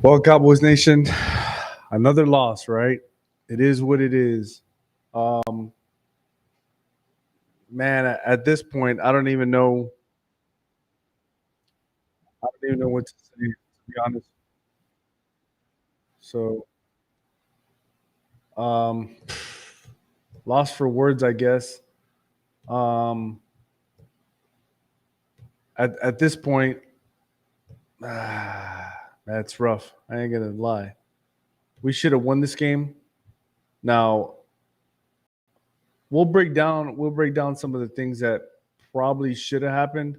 Well, Cowboys Nation, another loss, right? It is what it is. Um, Man, at this point, I don't even know. I don't even know what to say. To be honest, so um, lost for words, I guess. Um, at this point, that's rough. I ain't gonna lie. We should have won this game. Now we'll break down some of the things that probably should have happened.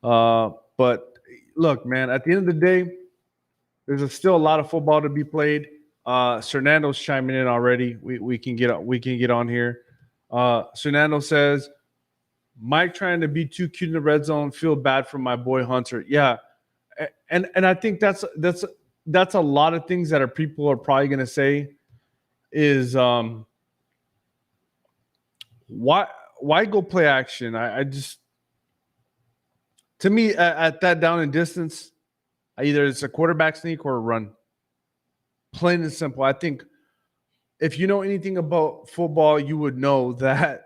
But look, man, at the end of the day, still a lot of football to be played. Fernando's chiming in already. We can get on here. Fernando says Mike trying to be too cute in the red zone. Feel bad for my boy Hunter. Yeah, and I think that's a lot of things that people are probably going to say is why why go play action? I just to me at that down and distance, either it's a quarterback sneak or a run. Plain and simple. I think if you know anything about football, you would know that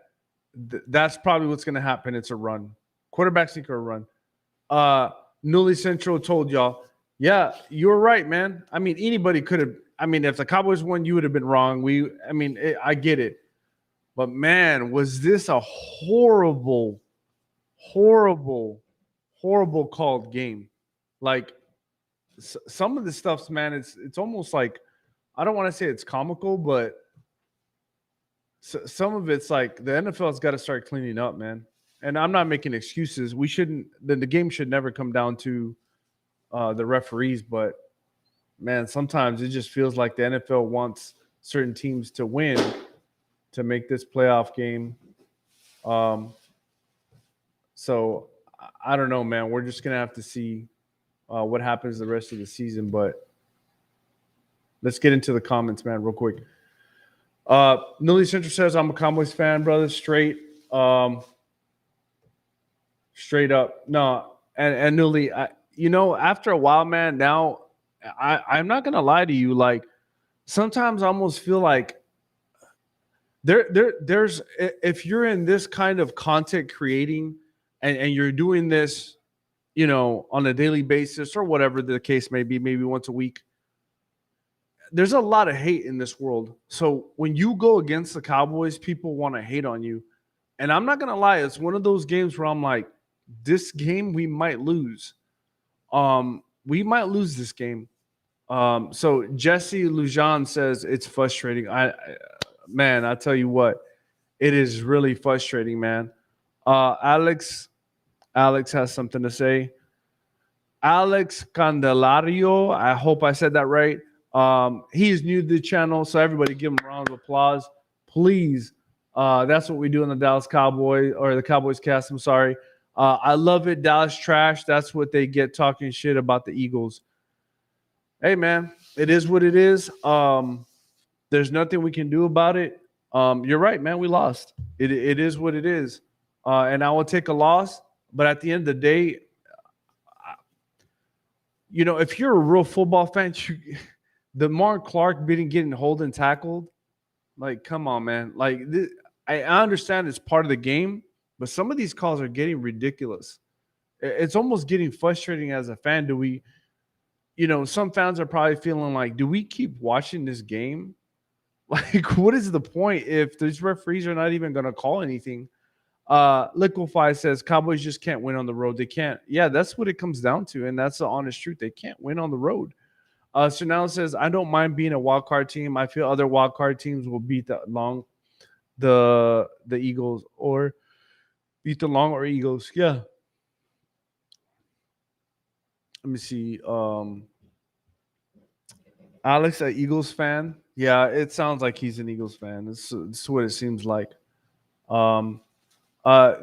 that's probably what's going to happen. It's a run, quarterback sneak or a run. Uh, Newly Central told y'all, yeah, you're right, man. I mean, anybody could have. I mean, if the Cowboys won, you would have been wrong. I get it, but man, was this a horrible, horrible, horrible called game? Like some of the stuff's, man, it's almost like I don't want to say it's comical, but some of it's like the NFL's got to start cleaning up, man. And I'm not making excuses. We shouldn't. The game should never come down to the referees, but man, sometimes it just feels like the NFL wants certain teams to win to make this playoff game. Um, so I don't know, man. We're just gonna have to see what happens the rest of the season. But let's get into the comments, man, real quick. Newly Central says, I'm a Cowboys fan, brother. Straight up. No, and Newly, after a while, man, now I'm not gonna lie to you. Like sometimes I almost feel like there's if you're in this kind of content creating and you're doing this, on a daily basis or whatever the case may be, maybe once a week, there's a lot of hate in this world. So when you go against the Cowboys, people want to hate on you. And I'm not gonna lie, it's one of those games where I'm like, this game we might lose. We might lose this game. So Jesse Lujan says it's frustrating. Man, I tell you what, it is really frustrating, man. Alex has something to say. Alex Candelario, I hope I said that right. He's new to the channel, so everybody give him a round of applause, please. That's what we do in the Dallas Cowboys or the Cowboys Cast. I'm sorry. I love it. Dallas trash. That's what they get talking shit about the Eagles. Hey, man, it is what it is. There's nothing we can do about it. You're right, man. We lost. It is what it is. And I will take a loss. But at the end of the day, if you're a real football fan, the Mark Clark getting hold and tackled, like, come on, man. Like, I understand it's part of the game, but some of these calls are getting ridiculous. It's almost getting frustrating as a fan. Some fans are probably feeling like, do we keep watching this game? Like, what is the point if these referees are not even going to call anything? Liquefy says Cowboys just can't win on the road. They can't. Yeah, that's what it comes down to, and that's the honest truth. They can't win on the road. So now it says, I don't mind being a wild card team. I feel other wild card teams will beat the Eagles or beat the Long or Eagles. Yeah. Let me see. Alex, an Eagles fan. Yeah, it sounds like he's an Eagles fan. This is what it seems like.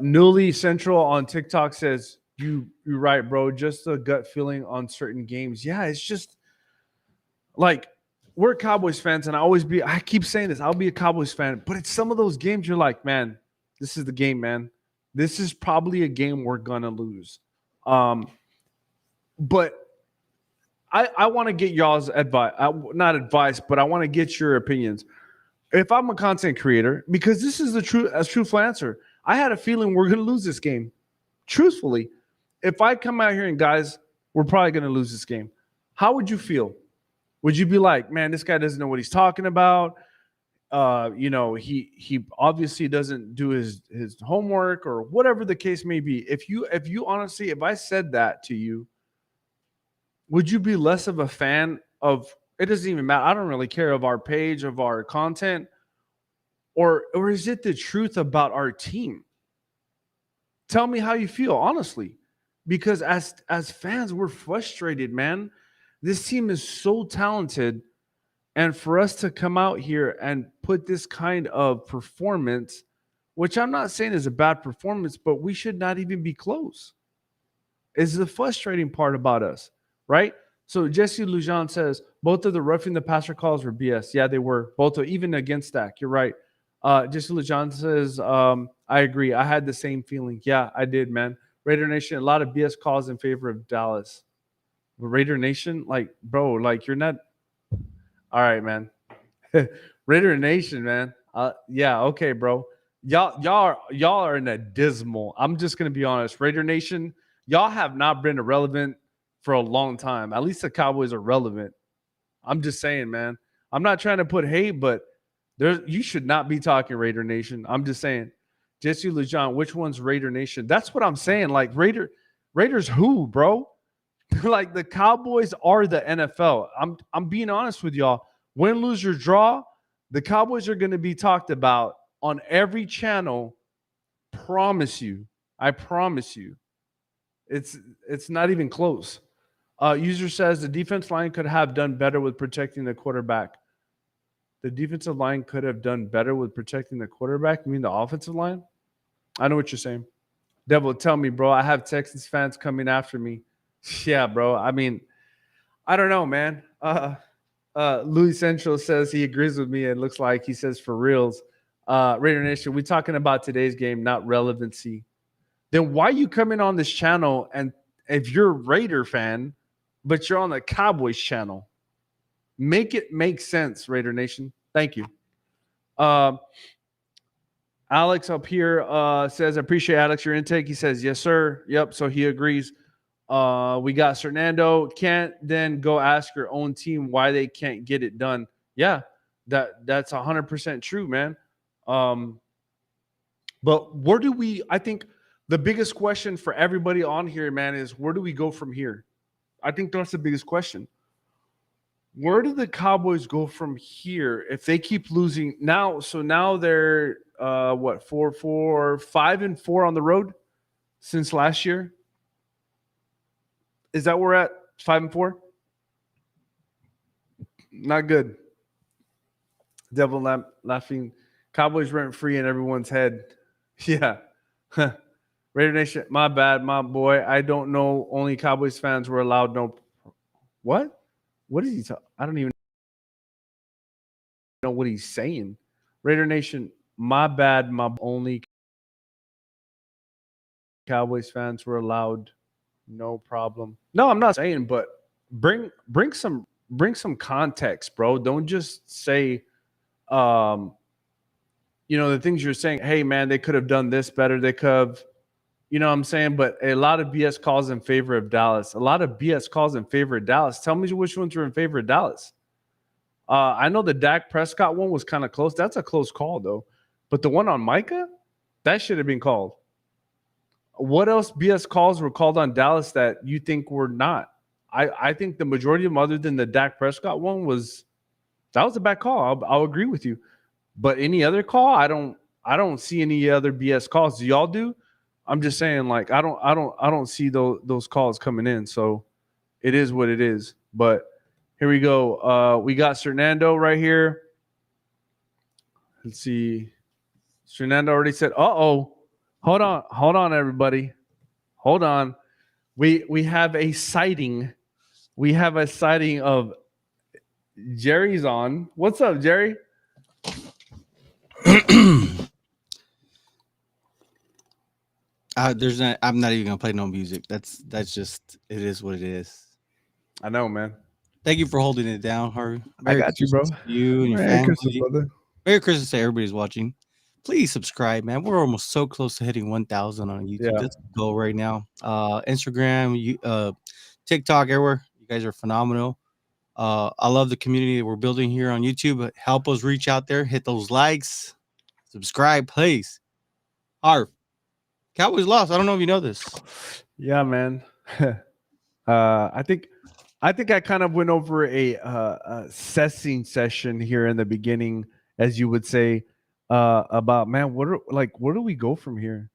Newly Central on TikTok says, you're right, bro. Just a gut feeling on certain games. Yeah, it's just like we're Cowboys fans, and I keep saying this, I'll be a Cowboys fan, but it's some of those games you're like, man, this is the game, man. This is probably a game we're gonna lose. But I want to get y'all's advice, not advice, but I want to get your opinions. If I'm a content creator, because this is the truthful answer, I had a feeling we're going to lose this game. Truthfully, if I come out here and guys, we're probably going to lose this game. How would you feel? Would you be like, man, this guy doesn't know what he's talking about? He obviously doesn't do his homework or whatever the case may be. If you honestly, if I said that to you, would you be less of a fan of? It doesn't even matter. I don't really care of our page, of our content, or is it the truth about our team? Tell me how you feel, honestly, because as fans, we're frustrated, man. This team is so talented, and for us to come out here and put this kind of performance, which I'm not saying is a bad performance, but we should not even be close, is the frustrating part about us, right? So Jesse Lujan says both of the roughing the passer calls were BS. Yeah, they were both, even against Dak. You're right. Jesse Lujan says, I agree. I had the same feeling. Yeah, I did, man. Raider Nation, a lot of BS calls in favor of Dallas. Raider Nation, like, bro, like you're not. All right, man. Raider Nation, man. Yeah, okay, bro. Y'all are in a dismal. I'm just gonna be honest. Raider Nation, y'all have not been irrelevant for a long time. At least the Cowboys are relevant. I'm just saying, man. I'm not trying to put hate, but you should not be talking Raider Nation. I'm just saying. Jesse Lujan, which one's Raider Nation? That's what I'm saying. Like Raiders who, bro? Like the Cowboys are the NFL. I'm being honest with y'all. Win, lose, or draw, the Cowboys are going to be talked about on every channel. Promise you. I promise you. It's not even close. User says the defense line could have done better with protecting the quarterback. The defensive line could have done better with protecting the quarterback. You mean the offensive line? I know what you're saying. Devil, tell me, bro. I have Texans fans coming after me. Yeah, bro. I mean, I don't know, man. Louis Central says he agrees with me. It looks like he says for reals. Raider Nation, we're talking about today's game, not relevancy. Then why you coming on this channel and if you're a Raider fan, but you're on the Cowboys channel? Make it make sense, Raider Nation. Thank you. Alex up here says, I appreciate, Alex, your intake. He says, yes, sir. Yep, so he agrees. We got Fernando. Can't then go ask your own team why they can't get it done. Yeah, that's 100% true, man. But where do we – I think the biggest question for everybody on here, man, is where do we go from here? I think that's the biggest question. Where do the Cowboys go from here if they keep losing now? So now they're 5-4 on the road since last year. Is that where we're at? 5-4? Not good. Devil laughing. Cowboys rent free in everyone's head. Yeah. Raider Nation, my bad, my boy. I don't know. Only Cowboys fans were allowed no. What? What is he talking? I don't even know what he's saying. Raider Nation, my bad, my only Cowboys fans were allowed. No problem. No, I'm not saying, but bring some context, bro. Don't just say, the things you're saying. Hey, man, they could have done this better. They could have, you know what I'm saying? But a lot of BS calls in favor of Dallas. A lot of BS calls in favor of Dallas. Tell me which ones are in favor of Dallas. I know the Dak Prescott one was kind of close. That's a close call, though. But the one on Micah, that should have been called. What else BS calls were called on Dallas that you think were not? I think the majority of them, other than the Dak Prescott one, was a bad call. I'll agree with you. But any other call, I don't see any other BS calls. Do y'all do? I'm just saying, like, I don't see those calls coming in. So it is what it is. But here we go. We got Fernando right here. Let's see. Fernando already said, uh-oh. Hold on, everybody. Hold on. We have a sighting. We have a sighting of Jerry's on. What's up, Jerry? I'm not even gonna play no music. That's just it is what it is. I know, man. Thank you for holding it down, Harvey. I Merry got you, bro. Christmas to you and your Merry Christmas, family. brother. Merry Christmas to everybody's watching. Please subscribe, man. We're almost so close to hitting 1,000 on YouTube. Yeah. Let's go right now. Instagram, TikTok, everywhere. You guys are phenomenal. I love the community that we're building here on YouTube. Help us reach out there. Hit those likes. Subscribe, please. Harv, Cowboys lost. I don't know if you know this. Yeah, man. I think I kind of went over a assessing session here in the beginning, as you would say, about man, where do we go from here?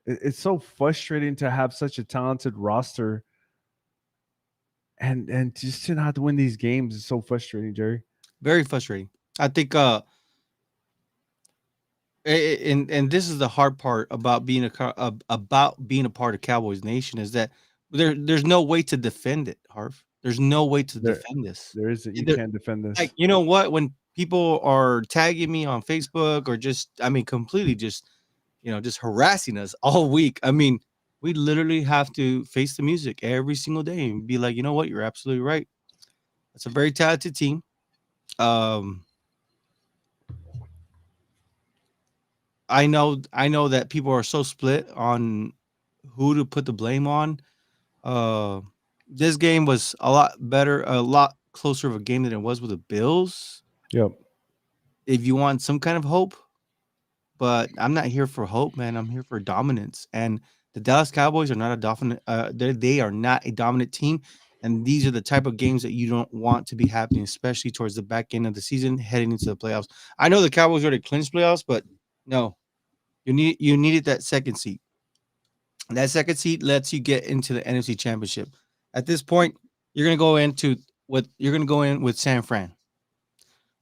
It's so frustrating to have such a talented roster, and just to not win these games is so frustrating, Jerry. Very frustrating. I think and this is the hard part about being about being a part of Cowboys Nation is that there's no way to defend it, Harv. There's no way to There, defend this. there isn't. You There, can't defend like this. you know what? When people are tagging me on Facebook or just, I mean, completely just just harassing us all week. I mean, we literally have to face the music every single day and be like, you know what? You're absolutely right. It's a very talented team. Um, I know that people are so split on who to put the blame on. Uh, this game was a lot better, a lot closer of a game than it was with the Bills. Yep. If you want some kind of hope, but I'm not here for hope, man. I'm here for dominance. And the Dallas Cowboys are not a dominant. They are not a dominant team. And these are the type of games that you don't want to be happening, especially towards the back end of the season, heading into the playoffs. I know the Cowboys already clinched playoffs, but no, you needed that second seat. That second seat lets you get into the NFC Championship. At this point, you're gonna go in with San Fran.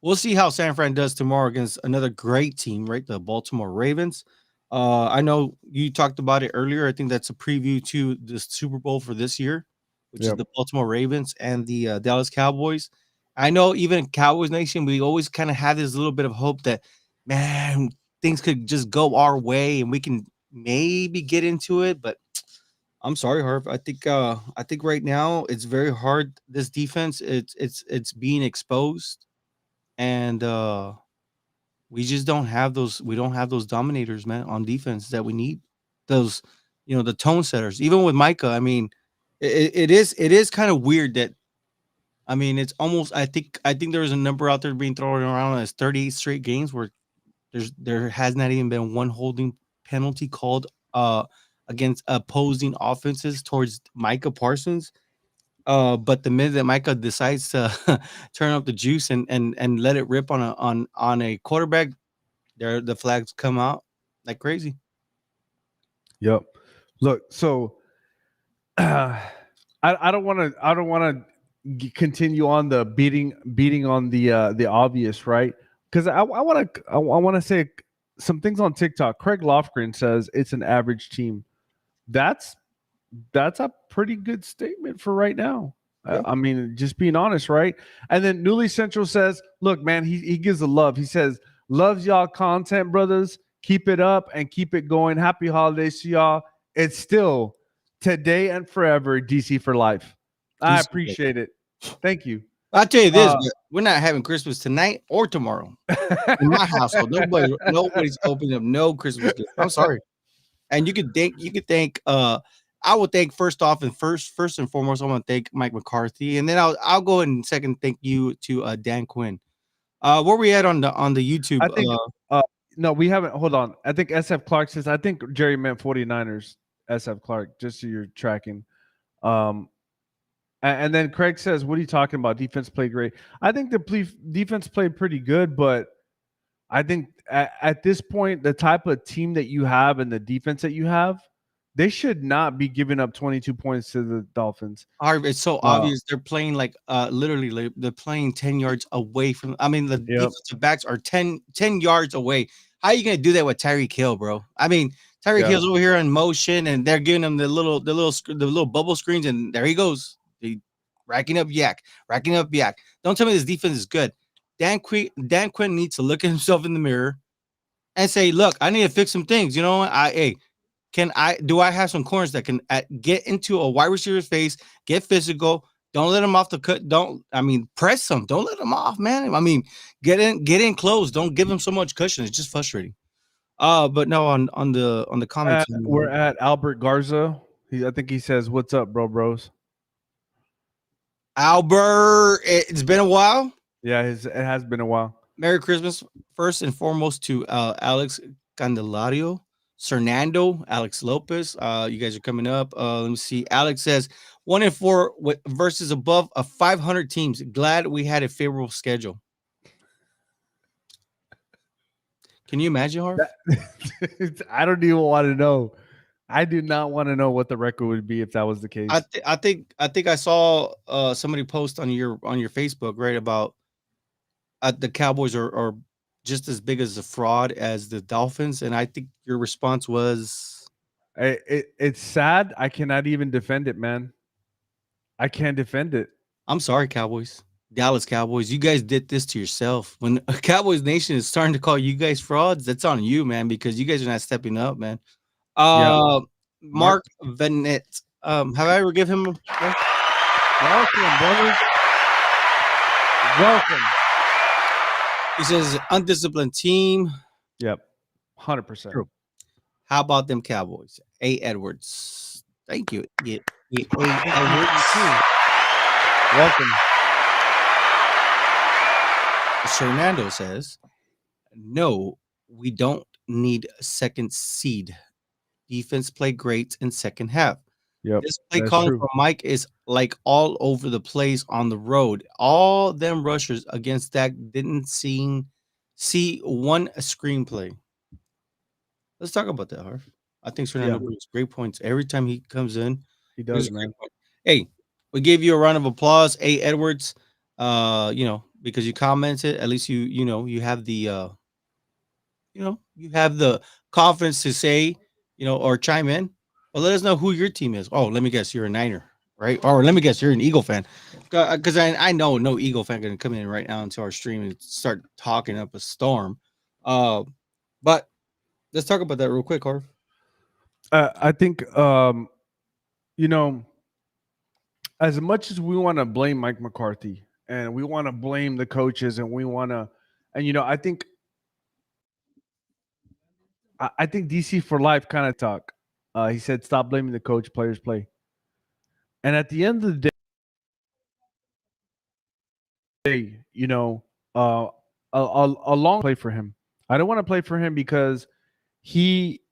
We'll see how San Fran does tomorrow against another great team, right? The Baltimore Ravens. I know you talked about it earlier. I think that's a preview to the Super Bowl for this year, which is Yep. the Baltimore Ravens and the Dallas Cowboys. I know even Cowboys Nation, we always kind of have this little bit of hope that, man, things could just go our way and we can maybe get into it. But I'm sorry, Harv. I think right now it's very hard. This defense, it's being exposed, and we just don't have those. We don't have those dominators, man, on defense that we need. Those, the tone setters. Even with Micah, I mean, it is kind of weird that, I mean, it's almost. I think there is a number out there being thrown around as 38 straight games where there has not even been one holding penalty called against opposing offenses towards Micah Parsons. But the minute that Micah decides to turn up the juice and let it rip on a quarterback, there the flags come out like crazy. Yep. Look, so I don't want to continue on the beating on the obvious, right? Because I want to say some things on TikTok. Craig Lofgren says it's an average team. That's that's a pretty good statement for right now. Yeah. I mean, just being honest, right? And then Newly Central says, "Look, man, he gives the love. He says, loves y'all content, brothers. Keep it up and keep it going. Happy holidays to y'all. It's still today and forever, DC for life. I DC. appreciate it. Thank you." I'll tell you this, Uh, but we're not having Christmas tonight or tomorrow in my household. Nobody's opening up no Christmas gift. I'm sorry. And you could thank I would thank first off and first and foremost, I want to thank Mike McCarthy. And then I'll go ahead and second thank you to Dan Quinn. Where we at on the YouTube? I think no, we haven't. Hold on. I think SF Clark says. I think Jerry meant 49ers. SF Clark, just so you're tracking. Um, and then Craig says, "What are you talking about? Defense played great. I think the defense played pretty good, but I think at this point, the type of team that you have and the defense that you have, they should not be giving up 22 points to the Dolphins." It's so Uh, obvious they're playing like literally like, they're playing 10 yards away from, I mean, the yep. defensive backs are 10 yards away. How are you gonna do that with Tyreek Hill, bro? I mean, Tyreek Yeah. Hill's over here in motion and they're giving him the little bubble screens, and there he goes. He racking up yak. Don't tell me this defense is good. Dan Quinn needs to look at himself in the mirror and say, look, I need to fix some things. You know what? Do I have some corners that can get into a wide receiver's face, get physical, Don't let them off the cut. Press them. Don't let them off, man. I mean, get in close. Don't give them so much cushion. It's just frustrating. But no, on the comments, We're at Albert Garza. I think he says, "What's up, bros?" Albert, it's been a while. Yeah, it has been a while. Merry Christmas, first and foremost to Alex Candelario, Fernando, Alex Lopez. You guys are coming up. Let me see. Alex says 1-4 versus above 500 teams. Glad we had a favorable schedule. Can you imagine, Harv? I don't even want to know. I do not want to know what the record would be if that was the case. I think I saw somebody post on your Facebook, right, about the Cowboys are just as big as a fraud as the Dolphins, and I think your response was, it's sad. I cannot even defend it, man. I can't defend it. I'm sorry, Cowboys. Dallas Cowboys, you guys did this to yourself. When Cowboys Nation is starting to call you guys frauds, that's on you, man, because you guys are not stepping up, man. Mark Venet. Have I ever give him a welcome, brothers? Welcome. He says undisciplined team. Yep. 100%. How about them Cowboys? A. Edwards. Thank you. A. Edwards. Welcome. Fernando says, no, we don't need a second seed. Defense played great in second half. Yep, this play calling from Mike is like all over the place on the road. All them rushers against Dak didn't see one screenplay. Let's talk about that, Harv. I think Fernando brings great points every time he comes in. He does, man. Hey, we gave you a round of applause, A. Edwards. Because you commented. At least you have the you have the confidence to say, or chime in. Well, let us know who your team is. Oh, let me guess, you're a Niner, right? Or let me guess, you're an Eagle fan. Because I know no Eagle fan going to come in right now into our stream and start talking up a storm. But let's talk about that real quick, Harv. I think, as much as we want to blame Mike McCarthy and we want to blame the coaches and we want to, I think DC for life kind of talk. He said, stop blaming the coach, players play. And at the end of the day, a long play for him. I don't want to play for him because he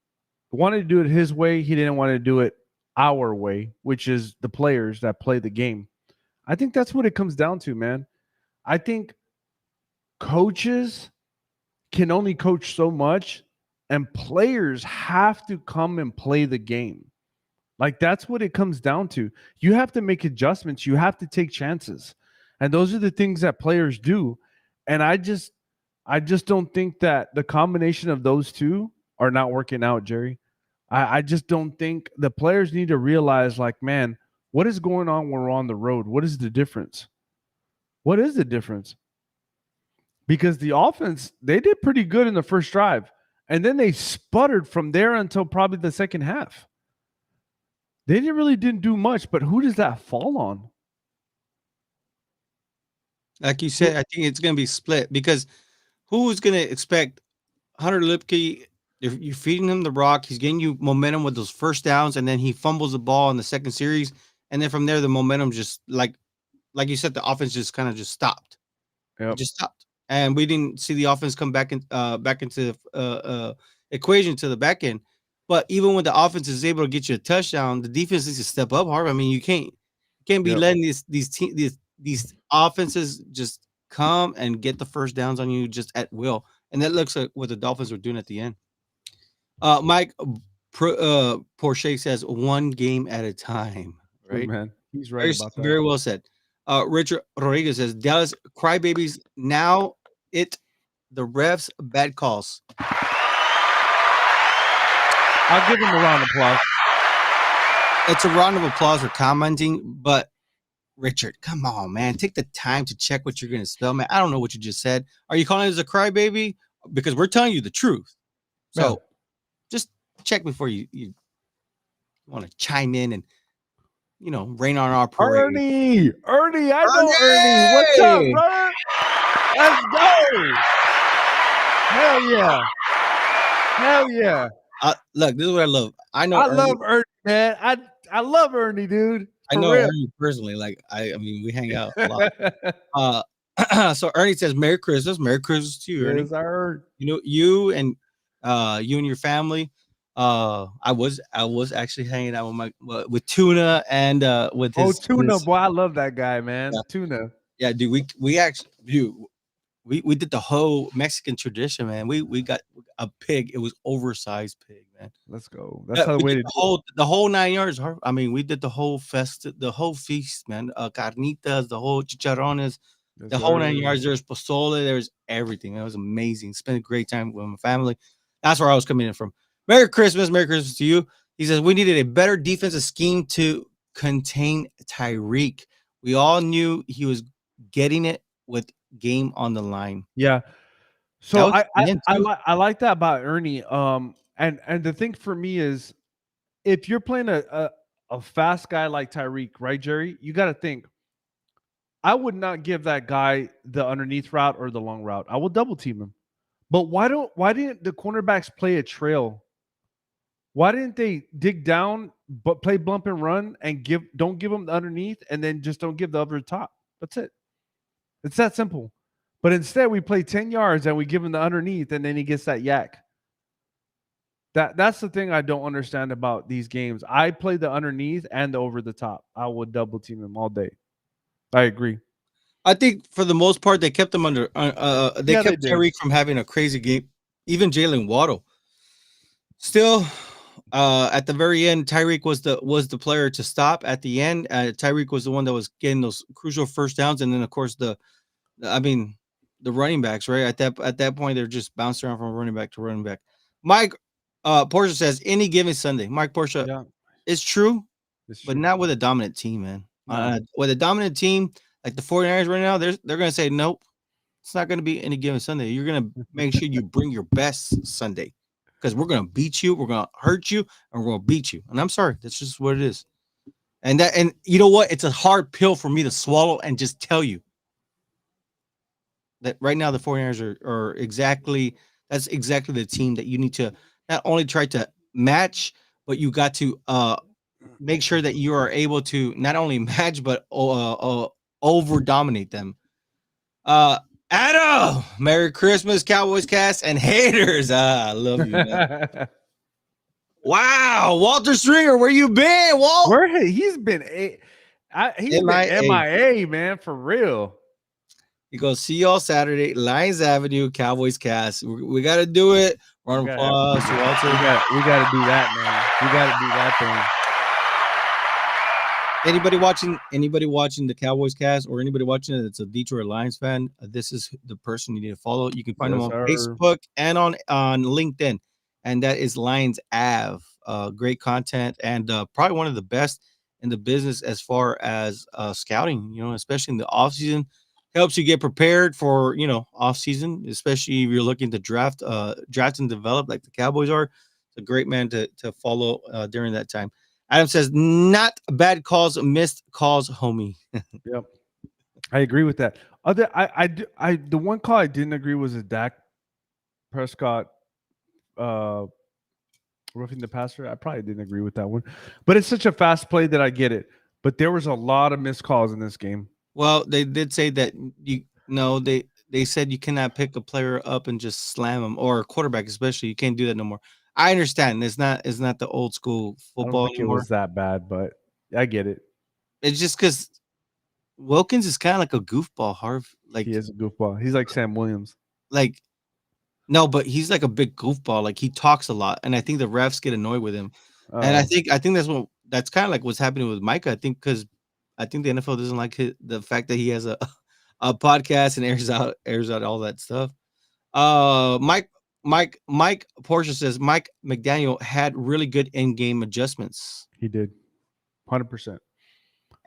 wanted to do it his way. He didn't want to do it our way, which is the players that play the game. I think that's what it comes down to, man. I think coaches can only coach so much, and players have to come and play the game. Like, that's what it comes down to. You have to make adjustments. You have to take chances. And those are the things that players do. And I just don't think that the combination of those two are not working out, Jerry. I just don't think the players need to realize, like, man, what is going on when we're on the road? What is the difference? What is the difference? Because the offense, they did pretty good in the first drive. And then they sputtered from there until probably the second half. They didn't do much, but who does that fall on? Like you said, I think it's going to be split because who's going to expect Hunter Lipke? If you're feeding him the rock, he's getting you momentum with those first downs, and then he fumbles the ball in the second series, and then from there the momentum just like you said, the offense just kind of just stopped. Yep. It just stopped, and we didn't see the offense come back into the equation to the back end. But even when the offense is able to get you a touchdown, the defense needs to step up, Harv. I mean, you can't be letting these offenses just come and get the first downs on you just at will. And that looks like what the Dolphins were doing at the end. Mike Porsche says one game at a time, right? Oh, man, he's right about that. Very well said. Richard Rodriguez says Dallas crybabies. Now the refs bad calls. I'll give him a round of applause. It's a round of applause for commenting, but Richard, come on, man. Take the time to check what you're going to spell, man. I don't know what you just said. Are you calling us a crybaby? Because we're telling you the truth. So just check before you want to chime in and rain on our parade. Ernie, I know Ernie. What's up, Ernie! brother? Let's go. Hell yeah. Hell yeah. Look, this is what I love. I know I Ernie. love Ernie, man. I love Ernie, dude. I For know real. Ernie personally. Like, I mean, we hang out a lot. So Ernie says, "Merry Christmas, Merry Christmas to you, Ernie. Yes, I heard. You and your family. I was actually hanging out with Tuna and with Oh, his Tuna, boy. I love that guy, man. yeah, Tuna. yeah, dude. We actually, dude, we did the whole Mexican tradition, man. We got a pig. It was oversized pig, man. Let's go. That's how the We way did to the do it. whole 9 yards. I mean, we did the whole the whole feast, man. Carnitas, the whole chicharrones, Yes, the whole nine sir. yards. There's pozole. There's everything. It was amazing. Spent a great time with my family. That's where I was coming in from. Merry Christmas to you. He says we needed a better defensive scheme to contain Tyreek. We all knew he was getting it with game on the line. Yeah. That So was him too. I like that about Ernie. And the thing for me is if you're playing a fast guy like Tyreek, right, Jerry, you got to think. I would not give that guy the underneath route or the long route. I will double team him. But why didn't the cornerbacks play a trail? Why didn't they dig down but play bump and run and don't give them the underneath and then just don't give the other top? That's it. It's that simple. But instead we play 10 yards and we give him the underneath and then he gets that yak. That's the thing I don't understand about these games. I play the underneath and the over the top. I would double team him all day. I agree. I think for the most part they kept him under. They Yeah, they kept did. Tyreek from having a crazy game. Even Jalen Waddle. Still, at the very end, Tyreek was the player to stop. At the end, Tyreek was the one that was getting those crucial first downs, and then of course I mean, the running backs, right? At that point, they're just bounced around from running back to running back. Mike Portia says any given Sunday. Mike Portia, Yeah, it's true, it's but true. not with a dominant team, man. No. With a dominant team like the 49ers right now, they're gonna say nope. It's not gonna be any given Sunday. You're gonna make sure you bring your best Sunday because we're gonna beat you, we're gonna hurt you, and we're gonna beat you. And I'm sorry, that's just what it is. And you know what? It's a hard pill for me to swallow and just tell you that right now the 49ers are exactly that's exactly the team that you need to not only try to match, but you got to make sure that you are able to not only match but over dominate them. Adam, Merry Christmas, Cowboys cast and haters. I love you, man. Wow, Walter Stringer, where you been, Walt? Where he's been he's been MIA. MIA, man, for real. He goes, see y'all Saturday, Lions Avenue, Cowboys cast. We got to do it. Round of applause to Walter. We got to do that, man. We got to do that thing. Anybody watching the Cowboys cast or anybody watching it that's a Detroit Lions fan, this is the person you need to follow. You can find them on Facebook and on LinkedIn, and that is Lions Ave. Great content and probably one of the best in the business as far as scouting, especially in the offseason. Helps you get prepared for, off season, especially if you're looking to draft and develop like the Cowboys are. It's a great man to follow during that time. Adam says, not bad calls, missed calls, homie. Yep. I agree with that. The one call I didn't agree was a Dak Prescott roughing the passer. I probably didn't agree with that one. But it's such a fast play that I get it. But there was a lot of missed calls in this game. Well, they did say that they said you cannot pick a player up and just slam him, or a quarterback especially. You can't do that no more. I understand it's not the old school football I don't think anymore. It was that bad, but I get it. It's just because Wilkins is kind of like a goofball, Harv. Like he is a goofball. He's like Sam Williams. Like no, but he's like a big goofball. Like he talks a lot, and I think the refs get annoyed with him. And I think that's kind of like what's happening with Micah. I think because I think the NFL doesn't like the fact that he has a podcast and airs out all that stuff. Mike Portia says Mike McDaniel had really good in-game adjustments. He did, 100%.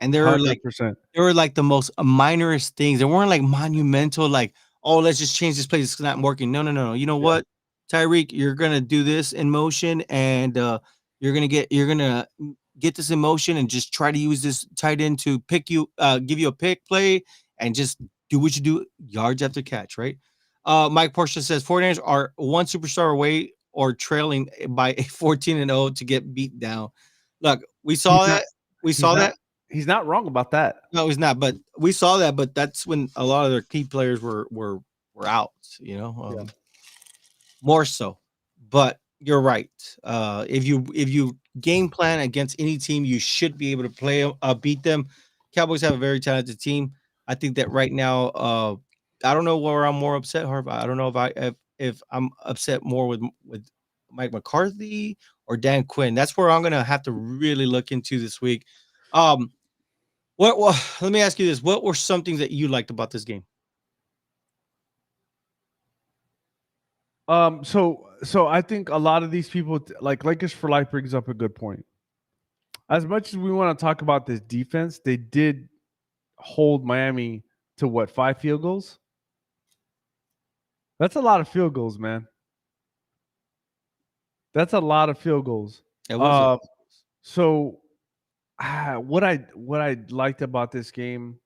And they were like the most minorest things. They weren't like monumental, like, oh, let's just change this place. It's not working. No. You know what, Tyreek, you're gonna do this in motion, and you're gonna get this emotion and just try to use this tight end to give you a pick play and just do what you do, yards after catch, right? Mike Portia says 49ers are one superstar away or trailing by a 14-0 to get beat down. Look, we He's saw not. that. We He's saw not. that. He's not wrong about that. No, he's not. But we saw that. But that's when a lot of their key players were out. You know, Yeah. more so. But you're right. If you game plan against any team, you should be able to beat them. Cowboys have a very talented team. I think that right now, I don't know where I'm more upset, Harv. I don't know if I'm upset more with Mike McCarthy or Dan Quinn. That's where I'm gonna have to really look into this week. Um, well, let me ask you this: what were some things that you liked about this game? So I think a lot of these people, like Lakers for Life, brings up a good point. As much as we want to talk about this defense, they did hold Miami to what, 5 field goals? That's a lot of field goals, man. That's a lot of field goals. It was So what I liked about this game,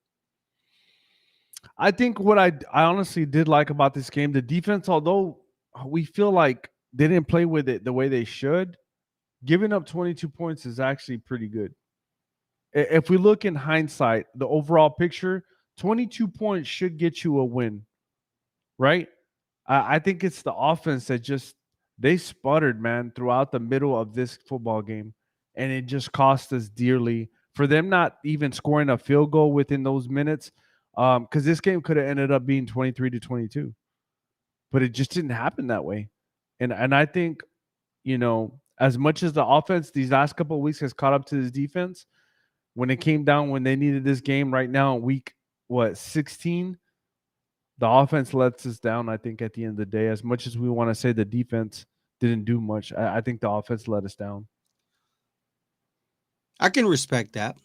I think what I honestly did like about this game, the defense, although we feel like they didn't play with it the way they should, giving up 22 points is actually pretty good. If we look in hindsight, the overall picture, 22 points should get you a win, right? I think it's the offense that just they sputtered, man, throughout the middle of this football game, and it just cost us dearly for them not even scoring a field goal within those minutes. Because this game could have ended up being 23-22, but it just didn't happen that way. And I think, as much as the offense these last couple of weeks has caught up to this defense, when it came down, when they needed this game right now, week 16, the offense lets us down. I think at the end of the day, as much as we want to say the defense didn't do much, I think the offense let us down. I can respect that.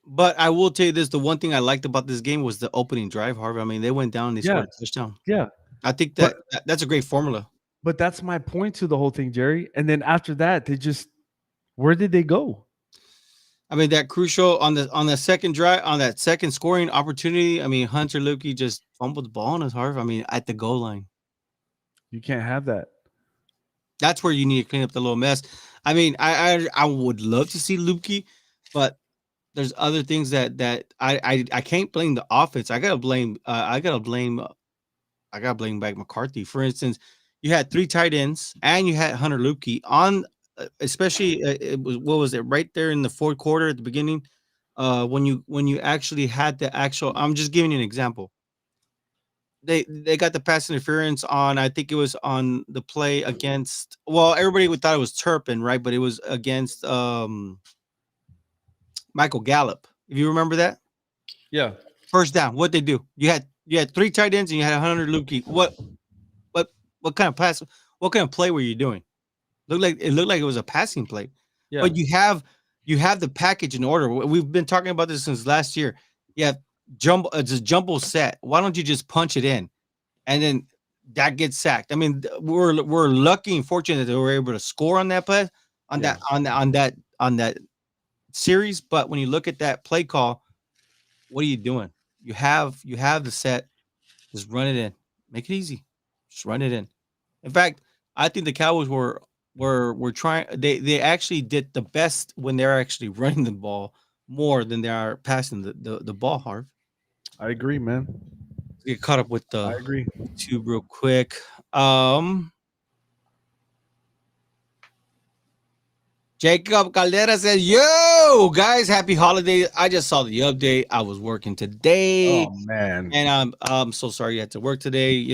But I will tell you this: the one thing I liked about this game was the opening drive, Harvey. I mean, they went down, they scored a touchdown. Yeah. I think But that's a great formula. But that's my point to the whole thing, Jerry. And then after that, where did they go? I mean, that crucial on the second drive, on that second scoring opportunity. I mean, Hunter Lukey just fumbled the ball on his Harvey. I mean, at the goal line. You can't have that. That's where you need to clean up the little mess. I mean, I would love to see Lukey, but there's other things that I can't blame the offense. I gotta blame back McCarthy. For instance, you had 3 tight ends and you had Hunter Lukey on, especially it was, what was it, right there in the fourth quarter at the beginning, when you actually had the actual. I'm just giving you an example. They got the pass interference on. I think it was on the play against. Well, everybody would thought it was Turpin, right? But it was against Michael Gallup. If you remember that. Yeah. First down. What they do? You had 3 tight ends and you had Hunter Lukey. What kind of pass? What kind of play were you doing? Looked like it was a passing play. Yeah. But you have the package in order. We've been talking about this since last year. You have it's a jumbo set. Why don't you just punch it in, and then that gets sacked? I mean, we're lucky and fortunate that they were able to score on that play, on that series. But when you look at that play call, what are you doing? You have the set. Just run it in. Make it easy. Just run it in. In fact, I think the Cowboys were trying. They actually did the best when they're actually running the ball more than they are passing the ball. Harv. I agree, man. Get caught up with I the agree. YouTube real quick. Jacob Caldera says, "Yo, guys, happy holidays! I just saw the update. I was working today, Oh man. and I'm so sorry you had to work today.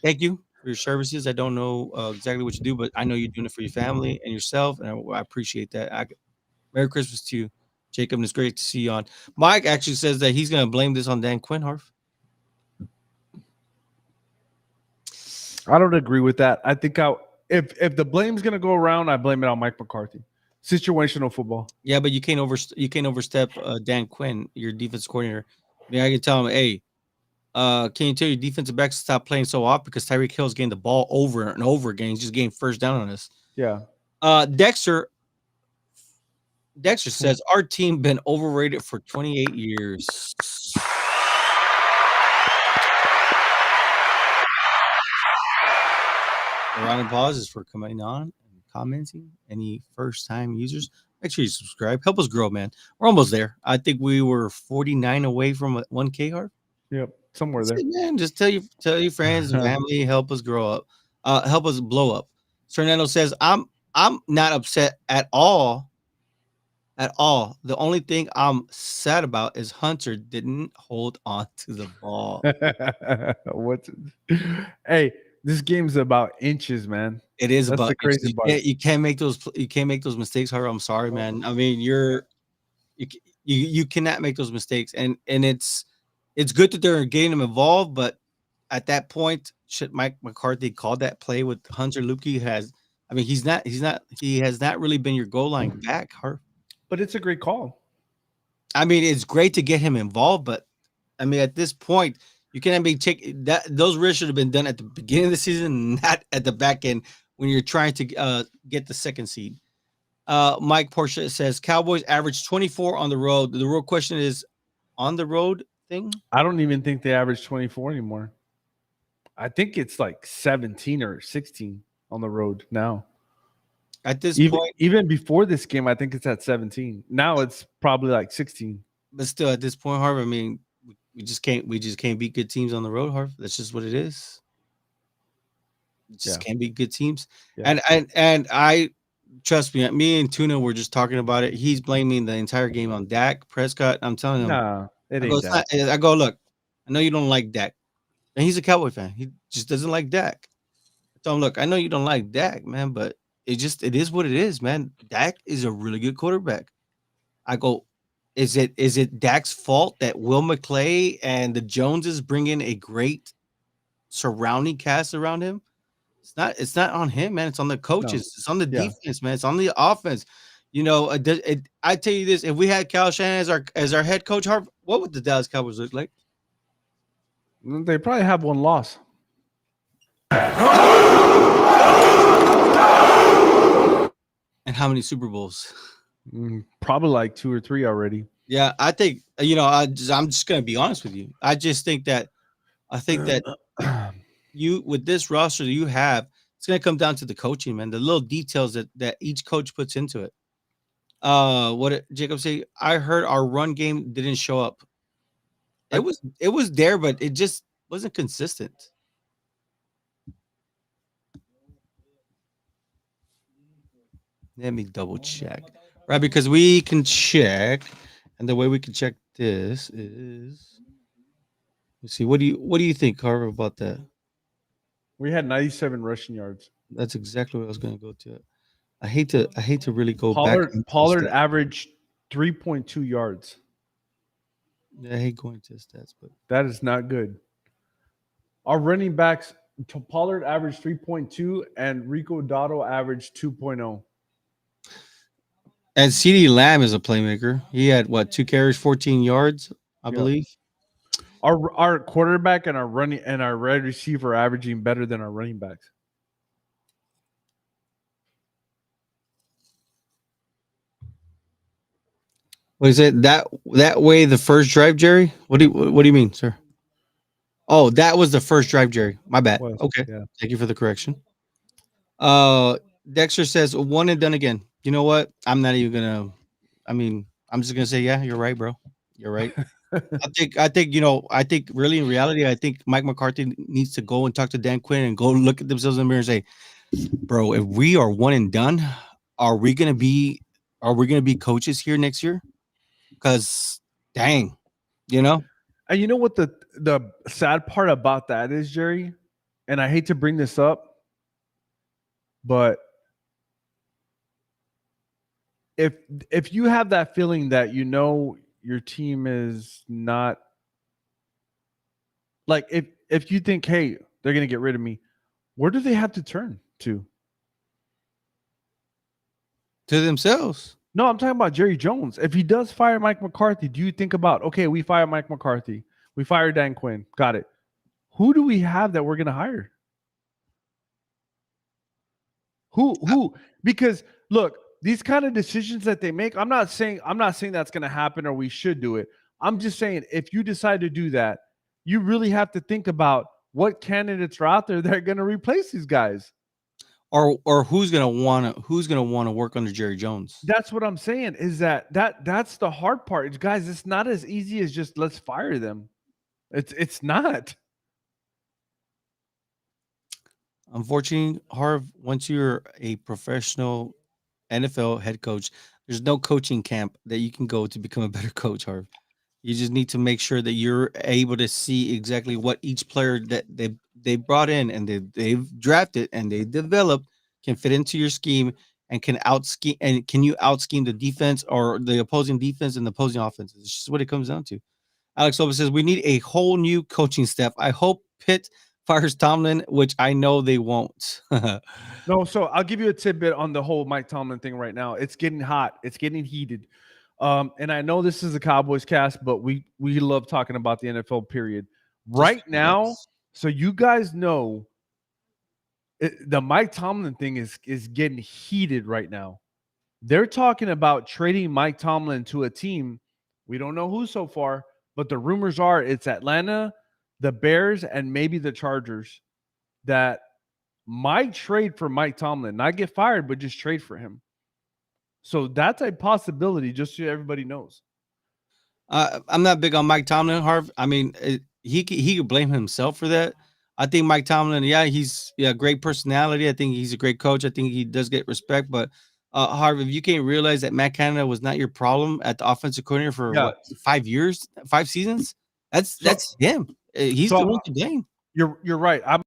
Thank you for your services. I don't know exactly what you do, but I know you're doing it for your family and yourself, and I appreciate that. Merry Christmas to you, Jacob. And it's great to see you on. Mike actually says that he's going to blame this on Dan Quinn, Harv. I don't agree with that. I think if the blame's gonna go around, I blame it on Mike McCarthy. Situational football. Yeah, but you can't overstep Dan Quinn, your defense coordinator. I mean, I can tell him, hey, can you tell your defensive backs to stop playing so off because Tyreek Hill's getting the ball over and over again. He's just getting first down on us. Yeah. Dexter Dexter says our team been overrated for 28 years. A round of applause for coming on and commenting. Any first time users, make sure you subscribe. Help us grow, man. We're almost there. I think we were 49 away from 1K, Harv. Yep, somewhere That's there. it, man. Just tell your friends and family, help us grow up, help us blow up. Fernando says, I'm not upset at all. At all. The only thing I'm sad about is Hunter didn't hold on to the ball. What's hey, this game's about inches, man. It is That's about the crazy part. you can't make those mistakes, Harv. I'm sorry, man. I mean, you cannot make those mistakes, and it's good that they're getting them involved, but at that point, should Mike McCarthy called that play with Hunter Lupke I mean, he has not really been your goal line back, Harv. But it's a great call. I mean, it's great to get him involved, but I mean, at this point, you can't be that those risks should have been done at the beginning of the season, not at the back end when you're trying to get the second seed. Mike Porsche says Cowboys average 24 on the road. The real question is on the road thing. I don't even think they average 24 anymore. I think it's like 17 or 16 on the road now. At this point, even before this game, I think it's at 17. Now it's probably like 16. But still, at this point, Harv, I mean, we just can't beat good teams on the road, Harv. That's just what it is. We just can't beat good teams. Yeah. And I trust me and Tuna were just talking about it. He's blaming the entire game on Dak Prescott. I'm telling him, nah, it ain't Dak. I go, look, I know you don't like Dak. And he's a Cowboy fan. He just doesn't like Dak. So look, I know you don't like Dak, man, but it is what it is, man. Dak is a really good quarterback. I go, is it Dak's fault that Will McClay and the Joneses bring in a great surrounding cast around him? It's not on him, man. It's on the coaches. No. It's on the defense, man. It's on the offense. You know, I tell you this: if we had Kyle Shanahan as our head coach, Harv, what would the Dallas Cowboys look like? They probably have one loss. And how many Super Bowls? Probably like 2 or 3 already. Yeah, I think I'm just gonna be honest with you. I think that you with this roster that you have, it's gonna come down to the coaching, man. The little details that each coach puts into it. What did Jacob say? I heard our run game didn't show up. It was there, but it just wasn't consistent. Let me double check. Right, because we can check, and the way we can check this is, let's see. What do you think, Carver, about that? We had 97 rushing yards. That's exactly what I was going to go to. I hate to really go back. Pollard stats. Averaged 3.2 yards. Yeah, I hate going to stats, but that is not good. Our running backs, Pollard averaged 3.2, and Rico Dotto averaged 2.0. And CeeDee Lamb is a playmaker. He had 2 carries, 14 yards, I believe. Our quarterback and our wide receiver are averaging better than our running backs. What is it? That way the first drive, Jerry? What do you mean, sir? Oh, that was the first drive, Jerry. My bad. Okay. Yeah. Thank you for the correction. Dexter says 1 and done again. You know what? I'm not even gonna. I'm just gonna say, yeah, you're right, bro. You're right. I think really in reality, I think Mike McCarthy needs to go and talk to Dan Quinn and go look at themselves in the mirror and say, bro, if we are 1 and done, are we gonna be coaches here next year? Because dang, And you know what the sad part about that is, Jerry? And I hate to bring this up, but if you have that feeling that your team is not like if you think, hey, they're gonna get rid of me, where do they have to turn to? To themselves. No, I'm talking about Jerry Jones. If he does fire Mike McCarthy, do you think about, okay, we fire Mike McCarthy, we fire Dan Quinn, got it. Who do we have that we're gonna hire? Who? Because look, these kind of decisions that they make, I'm not saying that's going to happen or we should do it. I'm just saying if you decide to do that, you really have to think about what candidates are out there that are going to replace these guys. Or who's gonna wanna work under Jerry Jones? That's what I'm saying is that's the hard part. Guys, it's not as easy as just let's fire them. It's not. Unfortunately, Harv, once you're a professional NFL head coach, there's no coaching camp that you can go to become a better coach, Harv. You just need to make sure that you're able to see exactly what each player that they brought in and they've drafted and they developed can fit into your scheme and can you out scheme the defense or the opposing defense and the opposing offense. It's just what it comes down to. Alex Silva says we need a whole new coaching staff. I hope Pitt fires Tomlin, which I know they won't. No, so I'll give you a tidbit on the whole Mike Tomlin thing right now. It's getting hot. It's getting heated. And I know this is a Cowboys cast, but we love talking about the NFL period. Right now, Yes. so you guys know the Mike Tomlin thing is getting heated right now. They're talking about trading Mike Tomlin to a team. We don't know who so far, but the rumors are it's Atlanta, the Bears, and maybe the Chargers that might trade for Mike Tomlin, not get fired, but just trade for him. So that's a possibility, just so everybody knows. I'm not big on Mike Tomlin, Harv. I mean, he could blame himself for that. I think Mike Tomlin, he's great personality. I think he's a great coach. I think he does get respect. But Harv, if you can't realize that Matt Canada was not your problem at the offensive coordinator for Yeah. what 5 years, 5 seasons, that's him. He's So, the one to blame. You're right. I'm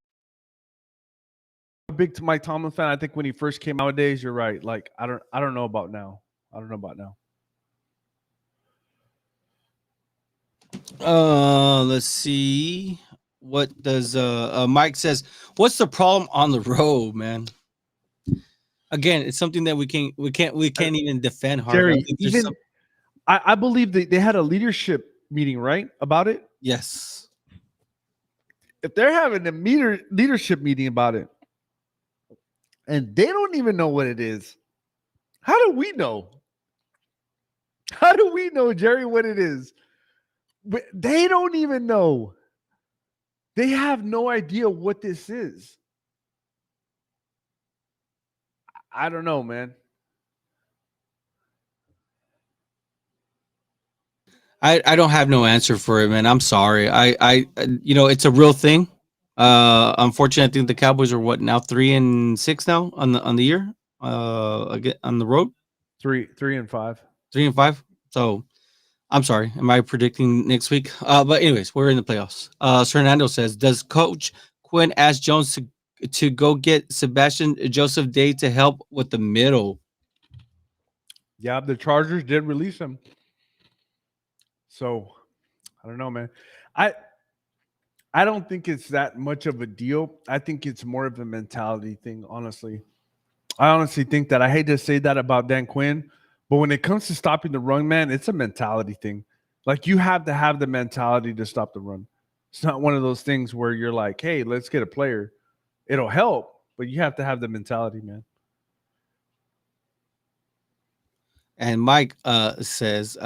a big Mike Tomlin fan. I think when he first came nowadays, you're right. Like I don't know about now. I don't know about now. Let's see. What does Mike says? What's the problem on the road, man? Again, it's something that we can't even defend. Harv. I Jerry, think there's even some- I believe they had a leadership meeting, right, about it. yes. If they're having a leadership meeting about it, and they don't even know what it is, how do we know? How do we know, Jerry, what it is? They don't even know. They have no idea what this is. I don't know, man. I don't have no answer for it, man. I'm sorry. It's a real thing. Unfortunately, I think the Cowboys are what now 3-6 now on the year. Again on the road 3-5. 3-5. So I'm sorry. Am I predicting next week? But anyways, we're in the playoffs. Fernando says, does Coach Quinn ask Jones to go get Sebastian Joseph Day to help with the middle? Yeah, the Chargers did release him. So I don't know, man. I don't think it's that much of a deal. I think it's more of a mentality thing, honestly. I honestly think that I hate to say that about Dan Quinn, but when it comes to stopping the run, man, it's a mentality thing. Like you have to have the mentality to stop the run. It's not one of those things where you're like, hey, let's get a player. It'll help, but you have to have the mentality, man. And Mike says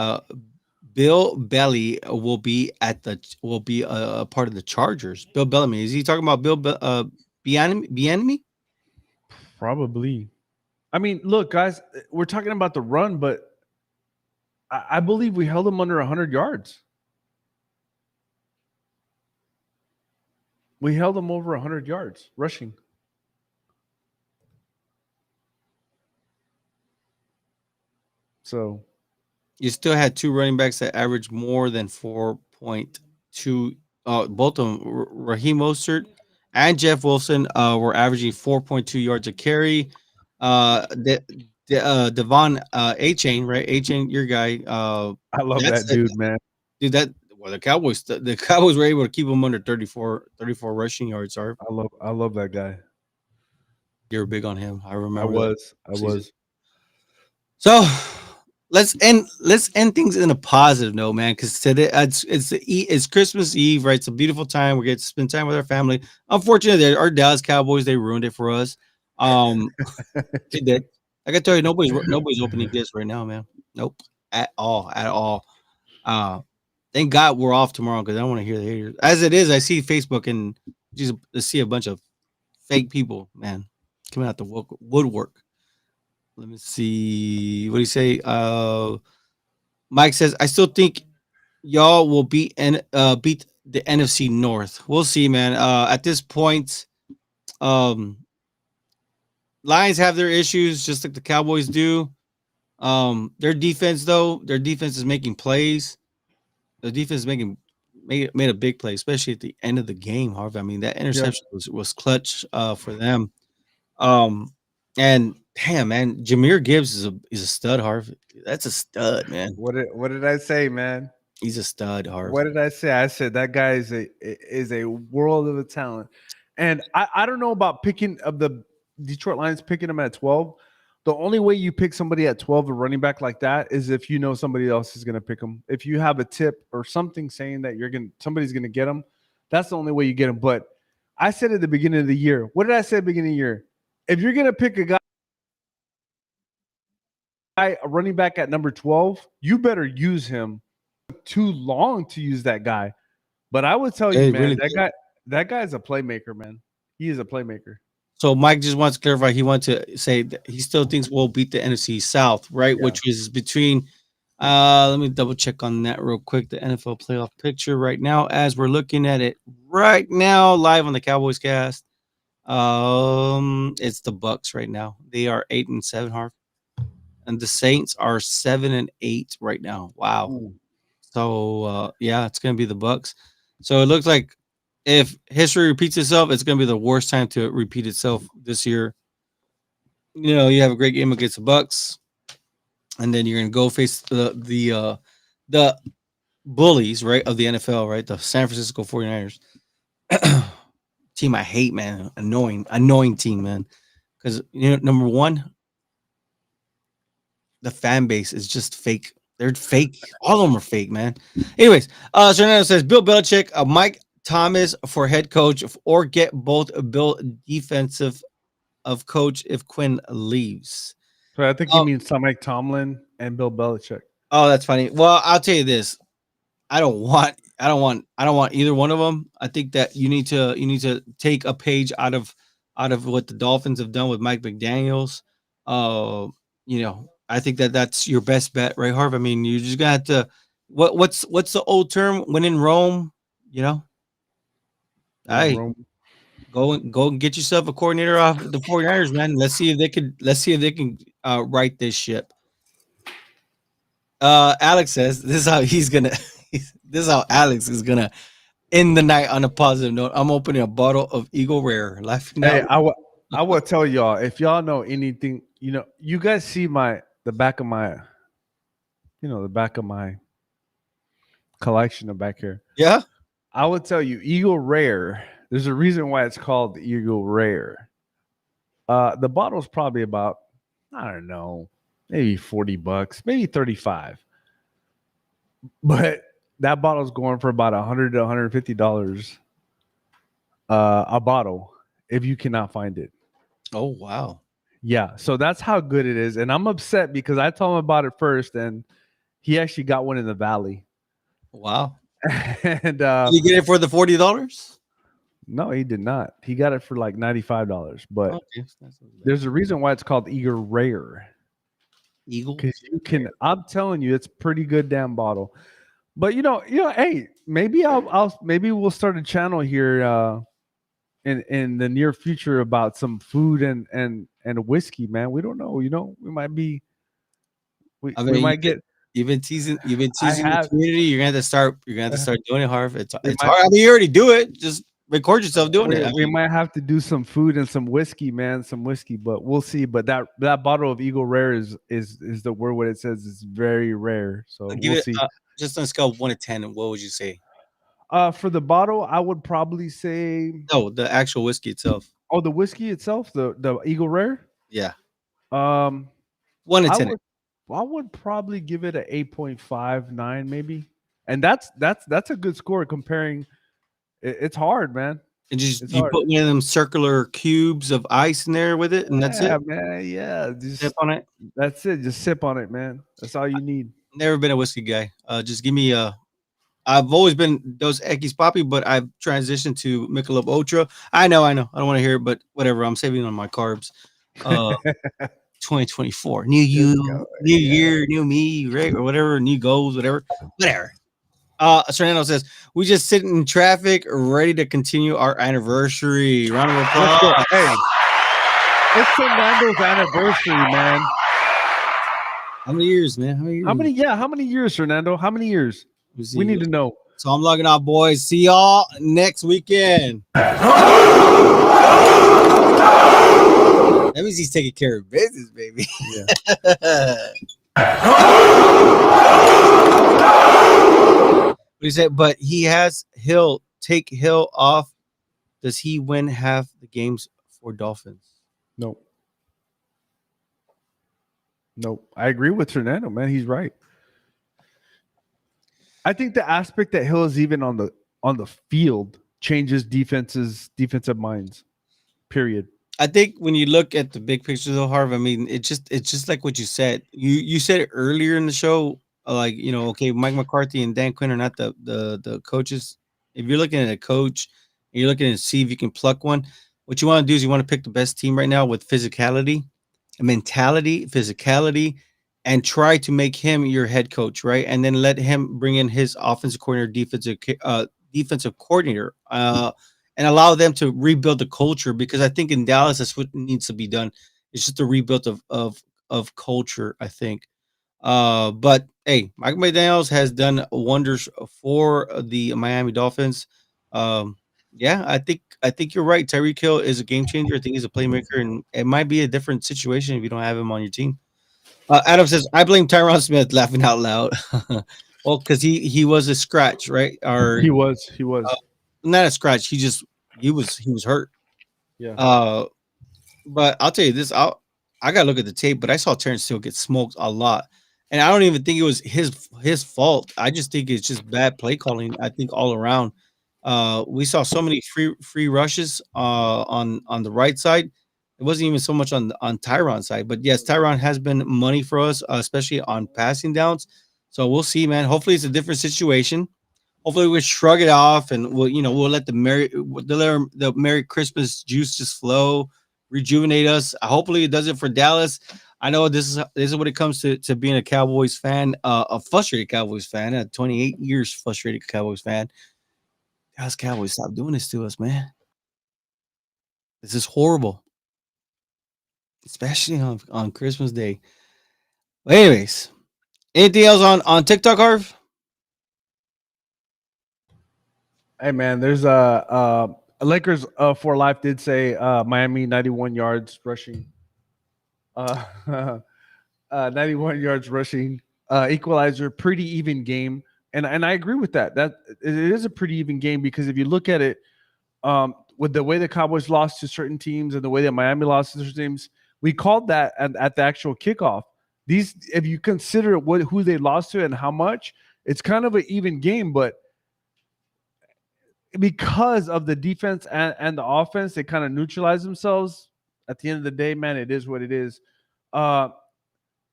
Bill Belly will be a part of the Chargers. Bill Bellamy, is he talking about Bieniemy? Probably. I mean, look, guys, we're talking about the run, but I believe we held them under 100 yards. We held them over 100 yards rushing. So You still had two running backs that averaged more than 4.2. Both of them, Raheem Mostert and Jeff Wilson, were averaging 4.2 yards a carry. Devon A-Chain, right? A-Chain, your guy. I love that dude, man. Dude, the Cowboys were able to keep him under 34 rushing yards. Sorry, I love that guy. you were big on him. I remember. I was. So let's end things in a positive note, man. Because today it's Christmas Eve, right? It's a beautiful time. We get to spend time with our family. Unfortunately, our Dallas Cowboys, they ruined it for us. They did. I can tell you, nobody's opening gifts right now, man. Nope, at all. Uh, thank God we're off tomorrow because I don't want to hear the haters. As it is, I see Facebook and just see a bunch of fake people, man, coming out the woodwork. Let me see. What do you say? Mike says, I still think y'all will beat the NFC North. We'll see, man. At this point, um, Lions have their issues just like the Cowboys do. Their defense, though, their defense is making plays. The defense is made a big play, especially at the end of the game. Harvey, I mean, that Yeah. interception was clutch for them. Um, and damn, man, Jameer Gibbs is a stud. Harvey, that's a stud, man. What did I say, man? He's a stud. What Harvey. did I say? I said that guy is a world of a talent. And I don't know about picking of the Detroit Lions picking him at 12. The only way you pick somebody at 12, a running back like that, is if you know somebody else is gonna pick him. If you have a tip or something saying that somebody's gonna get him, that's the only way you get him. But I said at the beginning of the year, what did I say at the beginning of the year? If you're gonna pick a guy, a running back at number 12, you better use him. Too long to use that guy. But I would tell you, Hey, man, really good. that guy's a playmaker, man. He is a playmaker. So Mike just wants to clarify. He wants to say that he still thinks we'll beat the NFC South, right? Yeah. Which is between. Let me double check on that real quick. The NFL playoff picture right now, as we're looking at it right now, live on the Cowboys Cast. It's the Bucks right now. They are 8-7, Harv, and the Saints are 7-8 right now. Wow. Ooh. So yeah, it's gonna be the Bucks. So it looks like if history repeats itself, it's gonna be the worst time to repeat itself this year. You know, you have a great game against the Bucks, and then you're gonna go face the bullies, right, of the NFL, right? The San Francisco 49ers. Team I hate, man. Annoying team, man. Because you know, number one, the fan base is just fake. They're fake. All of them are fake, man. Anyways, Fernando says Bill Belichick, Mike Thomas for head coach, or get both Bill defensive of coach if Quinn leaves. So I think he Oh, means Mike Tomlin and Bill Belichick. oh, that's funny. Well, I'll tell you this. I don't want either one of them. I think that you need to take a page out of what the Dolphins have done with Mike McDaniels. Uh, I think that that's your best bet, right, Harv? I mean, you just got to what's the old term? When in Rome, you know, When in hey, Rome. go and get yourself a coordinator off the 49ers, man. Let's see if they can right this ship. Alex says this is how he's gonna this is how Alex is gonna end the night on a positive note. I'm opening a bottle of Eagle Rare, laughing Hey, out. I will tell y'all, if y'all know anything, you guys see the back of my collection of back here. Yeah. I would tell you, Eagle Rare. There's a reason why it's called Eagle Rare. The bottle's probably about, I don't know, maybe $40, maybe 35. But that bottle's going for about $100 to $150 a bottle if you cannot find it. Oh wow. Yeah, so that's how good it is. And I'm upset because I told him about it first, and he actually got one in the valley. Wow. And Did you get it for the $40? no, he did not. He got it for like $95. But Okay. there's a reason why it's called Eagle Rare. Eagle. Because you can, I'm telling you, it's pretty good damn bottle. But hey, maybe maybe we'll start a channel here in the near future about some food and whiskey, man. We don't know, we might be I we mean, might get you've been teasing I the have community. You're gonna have to start doing it, Harv. we It's might hard. I mean, you already do it. Just record yourself doing it. I we mean, might have to do some food and some whiskey, man, some whiskey, but we'll see. But that bottle of Eagle Rare is the word what it says is very rare. So give we'll it see. just on a scale of 1 to 10. What would you say? For the bottle, I would probably say, No, the actual whiskey itself. oh, the whiskey itself, the Eagle Rare. Yeah, Um, 1 to I 10. would I would probably give it a 8.59 maybe. And that's a good score comparing it's hard, man. And just It's you hard. put one of them circular cubes of ice in there with it, and that's it. Yeah, man. Yeah, Sip just on it. that's it. Just sip on it, man. That's all you need. Never been a whiskey guy. Just give me a. I've always been Dos Equis Poppy, but I've transitioned to Michelob Ultra. I know. I don't want to hear it, but whatever. I'm saving on my carbs. Uh, 2024, new Let's go. you, new Yeah. year, new me, right, or whatever, new goals, whatever. Fernando says we just sit in traffic, ready to continue our anniversary. Round of Let's applause. go. Hey, it's Fernando's anniversary, man. How many years, man? How many How years? many? Yeah, how many years, Fernando? How many years? Let me We see. need to know. So I'm logging out, boys. See y'all next weekend. That means he's taking care of business, baby. Yeah. He said, but he has Hill. Take Hill off. Does he win half the games for Dolphins? Nope. Nope. I agree with Fernando, man. He's right. I think the aspect that Hill is even on the field changes defensive minds. Period. I think when you look at the big picture, though, Harv, I mean, it's just like what you said. You said it earlier in the show, like okay, Mike McCarthy and Dan Quinn are not the coaches. If you're looking at a coach, and you're looking to see if you can pluck one. What you want to do is you want to pick the best team right now with physicality, mentality, physicality, and try to make him your head coach, right? And then let him bring in his offensive coordinator, defensive coordinator, and allow them to rebuild the culture. Because I think in Dallas, that's what needs to be done. It's just a rebuild of culture, I think. But hey, Mike McDaniels has done wonders for the Miami Dolphins. Um, yeah, I think you're right. Tyreek Hill is a game changer. I think he's a playmaker, and it might be a different situation if you don't have him on your team. Adam says, "I blame Tyron Smith." Laughing out loud. Well, because he was a scratch, right? Or He was. He uh, was. not a scratch. He was hurt. Yeah. Uh, but I'll tell you this, I gotta look at the tape, but I saw Terrence Steele get smoked a lot. And I don't even think it was his fault. I just think it's just bad play calling, I think, all around. We saw so many free rushes on the right side. It wasn't even so much on Tyron's side. But yes, Tyron has been money for us, especially on passing downs. So we'll see, man. Hopefully it's a different situation. Hopefully we shrug it off and we'll let the Merry Christmas juice just flow, rejuvenate us. Hopefully it does it for Dallas. I know this is what it comes to being a Cowboys fan, a frustrated Cowboys fan, a 28 years frustrated Cowboys fan. Dallas Cowboys, stop doing this to us, man. This is horrible, especially on Christmas Day. But anyways, anything else on TikTok, Harv? Hey man, there's Lakers for life did say Miami 91 yards rushing. Uh 91 yards rushing. Equalizer, pretty even game. And I agree with that. That it is a pretty even game because if you look at it, with the way the Cowboys lost to certain teams and the way that Miami lost to certain teams, we called that at the actual kickoff. These, if you consider who they lost to and how much, it's kind of an even game, but because of the defense and the offense, they kind of neutralize themselves. At the end of the day, man, it is what it is. Uh,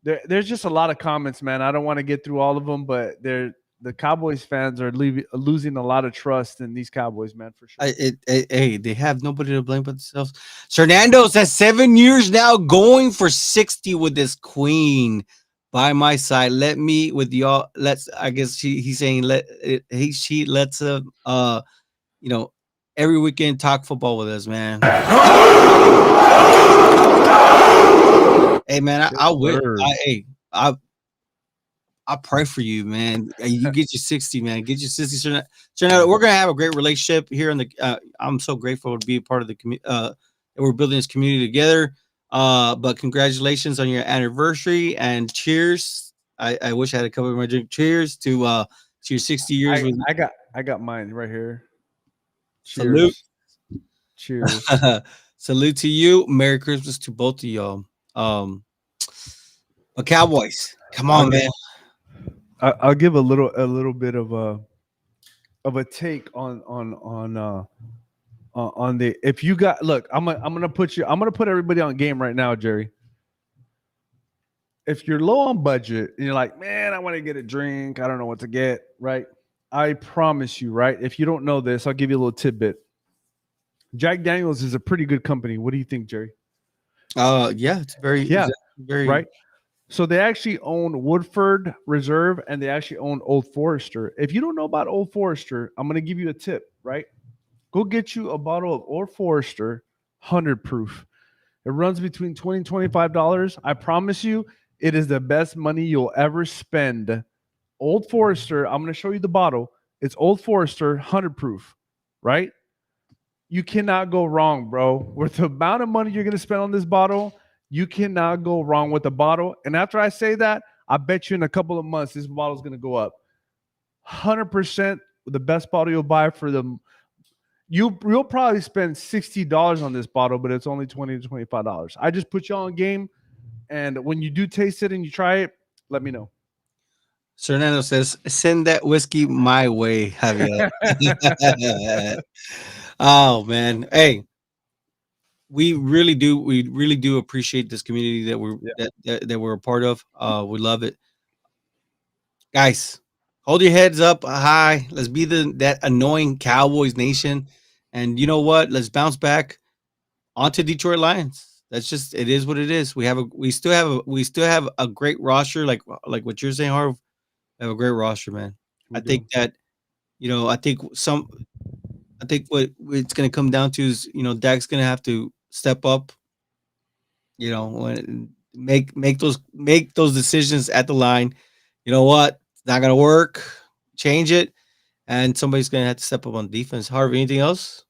there's just a lot of comments, man. I don't want to get through all of them, but the Cowboys fans are losing a lot of trust in these Cowboys, man, for sure. Hey, they have nobody to blame but themselves. Fernando says 7 years now, going for 60 with this queen by my side. Let me with y'all. I guess he's saying she lets you know, every weekend talk football with us, man. Hey, man, I wish. I pray for you, man. You get your 60, man. Get your 60. So we're gonna have a great relationship here in the. I'm so grateful to be a part of the community. We're building this community together. But congratulations on your anniversary and cheers. I wish I had a couple of my drink. Cheers to your 60 years. I got mine right here. Salute. Cheers. Salute to you. Merry Christmas to both of y'all. But Cowboys, come on, man. I'll give a little bit of a take on the if you got look, I'm gonna put everybody on game right now, Jerry. If you're low on budget and you're like, man, I want to get a drink, I don't know what to get, right? I promise you, right? If you don't know this, I'll give you a little tidbit. Jack Daniels is a pretty good company. What do you think, Jerry? Yeah, Yeah, very. right. So they actually own Woodford Reserve and they actually own Old Forester. If you don't know about Old Forester, I'm going to give you a tip, right? Go get you a bottle of Old Forester 100 proof. It runs between $20 and $25. I promise you, it is the best money you'll ever spend. Old Forester, I'm going to show you the bottle. It's Old Forester 100 proof, right? You cannot go wrong, bro. With the amount of money you're going to spend on this bottle, you cannot go wrong with the bottle. And after I say that, I bet you in a couple of months, this bottle is going to go up. 100% the best bottle you'll buy for them. You'll probably spend $60 on this bottle, but it's only $20 to $25. I just put you on game. And when you do taste it and you try it, let me know. Fernando says, "Send that whiskey my way, Javier." Oh man, hey, we really do appreciate this community that Yeah. that we're a part of. We love it, guys. Hold your heads up high. Let's be that annoying Cowboys nation, and you know what? Let's bounce back onto Detroit Lions. That's just it is what it is. We still have a great roster, like what you're saying, Harv. We have a great roster, man. We I do. think that I think what it's going to come down to is, Dak's going to have to step up, make those decisions at the line. You know what? It's not going to work. Change it, and somebody's going to have to step up on defense. Harvey, anything else?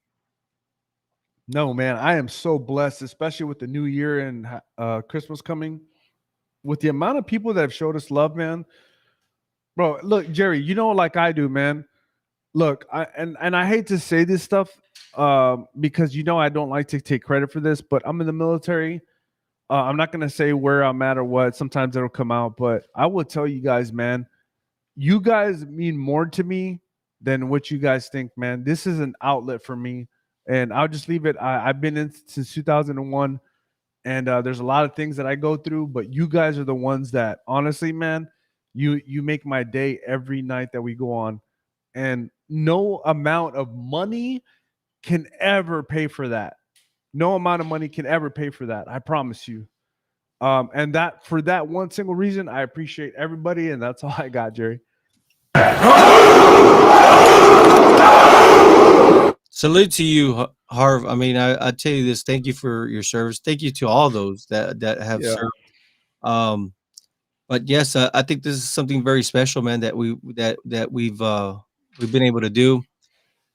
No, man, I am so blessed, especially with the new year and Christmas coming. With the amount of people that have showed us love, man. Bro, look, Jerry, you know, like I do, man. Look, and I hate to say this stuff because I don't like to take credit for this, but I'm in the military. I'm not gonna say where I'm at or what. Sometimes it'll come out, but I will tell you guys, man. You guys mean more to me than what you guys think, man. This is an outlet for me, and I'll just leave it. I've been in since 2001, and there's a lot of things that I go through, but you guys are the ones that, honestly, man, you make my day every night that we go on, and no amount of money can ever pay for that. No amount of money can ever pay for that. I promise you. And that for that one single reason, I appreciate everybody, and that's all I got, Jerry. Salute to you, Harv. I mean, I tell you this. Thank you for your service. Thank you to all those that have Yeah. served. Um, but yes, I think this is something very special, man. That we've been able to do.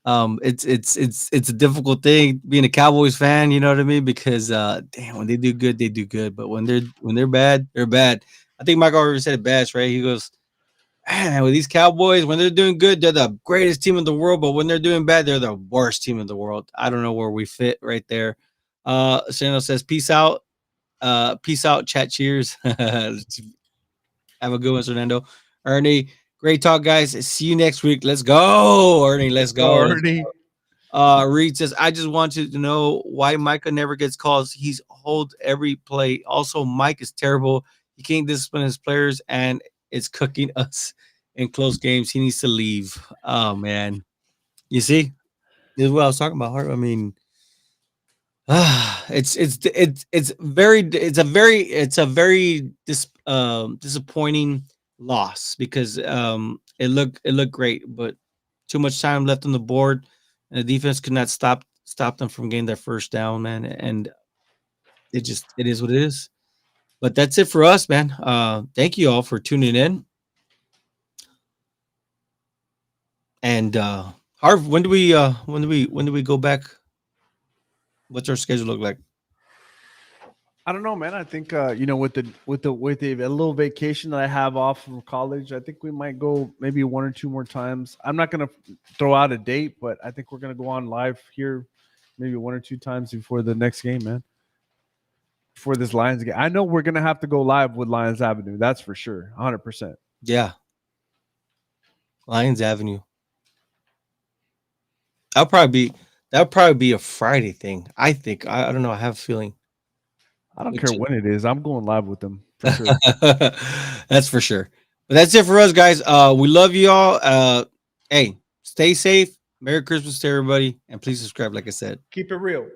It's a difficult thing being a Cowboys fan. You know what I mean? Because damn, when they do good, they do good. But when they're bad, they're bad. I think Mike already said it best, right? He goes, man, with these Cowboys, when they're doing good, they're the greatest team in the world. But when they're doing bad, they're the worst team in the world. I don't know where we fit right there. Sano says, peace out. Peace out, chat cheers. Have a good one, Fernando. Ernie, great talk, guys. See you next week. Let's go, Ernie. Let's go. Let's Already. Reed says, I just wanted to know why Micah never gets calls. He's hold every play. Also, Mike is terrible. He can't discipline his players, and it's cooking us in close games. He needs to leave. Oh man, you see, this is what I was talking about. Hart. I mean, it's a very disappointing loss because it looked great, but too much time left on the board, and the defense could not stop them from getting their first down, man. And it is what it is. But that's it for us, man. Thank you all for tuning in. And Harv, when do we go back? What's our schedule look like? I don't know, man. I think with the a little vacation that I have off from college, I think we might go maybe one or two more times. I'm not gonna throw out a date, but I think we're gonna go on live here maybe one or two times before the next game, man. Before this Lions game, I know we're gonna have to go live with Lions Avenue. That's for sure, 100%. Yeah, Lions Avenue. I'll probably be That would probably be a Friday thing. I think. I don't know. I have a feeling. I don't care Which when it is. I'm going live with them for sure. that's for sure. But that's it for us, guys. We love you all. Hey, stay safe. Merry Christmas to everybody, and please subscribe. Like I said. Keep it real.